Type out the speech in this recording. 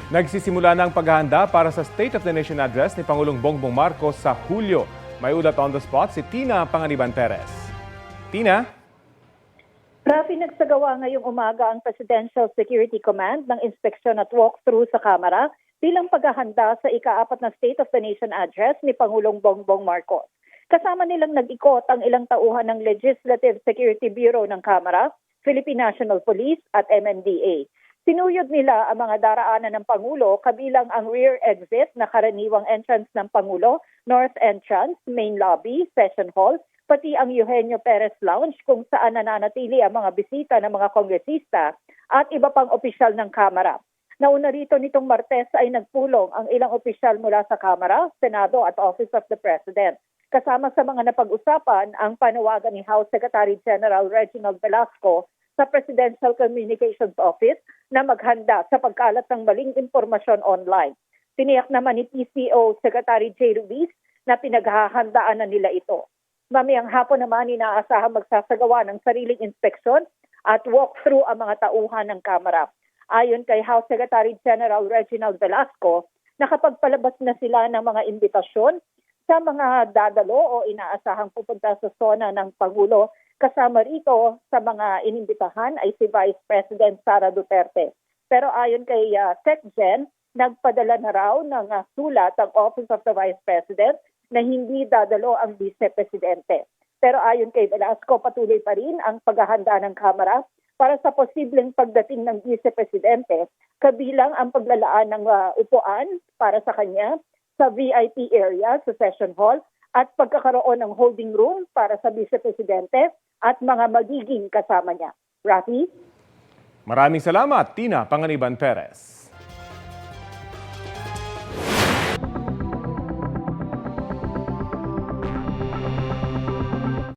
Nagsisimula na ang paghahanda para sa State of the Nation Address ni Pangulong Bongbong Marcos sa Hulyo. May ulat on the spot si Tina Panganiban Perez. Tina? Rafi, nagsagawa ngayong umaga ang Presidential Security Command ng inspeksyon at walkthrough sa Kamara bilang paghahanda sa ika-4 na State of the Nation Address ni Pangulong Bongbong Marcos. Kasama nilang nag-ikot ang ilang tauhan ng Legislative Security Bureau ng Kamara, Philippine National Police at MNDA. Sinuyod nila ang mga daraanan ng Pangulo kabilang ang rear exit na karaniwang entrance ng Pangulo, North Entrance, Main Lobby, Session Hall, pati ang Eugenio Perez Lounge kung saan nananatili ang mga bisita ng mga kongresista at iba pang opisyal ng Kamara. Nauna rito nitong Martes ay nagpulong ang ilang opisyal mula sa Kamara, Senado at Office of the President. Kasama sa mga napag-usapan ang panawagan ni House Secretary General Reginald Velasco sa Presidential Communications Office na maghanda sa pagkalat ng maling impormasyon online. Tiniyak naman ni PCO Secretary J. Ruiz na pinaghahandaan na nila ito. Mamayang hapon naman inaasahang magsasagawa ng sariling inspeksyon at walkthrough ang mga tauhan ng Kamara. Ayon kay House Secretary General Reginald Velasco, nakapagpalabas na sila ng mga imbitasyon sa mga dadalo o inaasahang pupunta sa zona ng Pangulo. Kasama rito sa mga inimbitahan ay si Vice President Sara Duterte. Pero ayon kay SecGen, nagpadala na raw ng sulat ang Office of the Vice President na hindi dadalo ang Vice Presidente. Pero ayon kay Velasco, patuloy pa rin ang paghahanda ng Kamara para sa posibleng pagdating ng Vice Presidente, kabilang ang paglalaan ng upuan para sa kanya sa VIP area sa Session Hall at pagkakaroon ng holding room para sa Vice Presidente at mga magiging kasama niya. Rafi? Maraming salamat, Tina Panganiban Perez.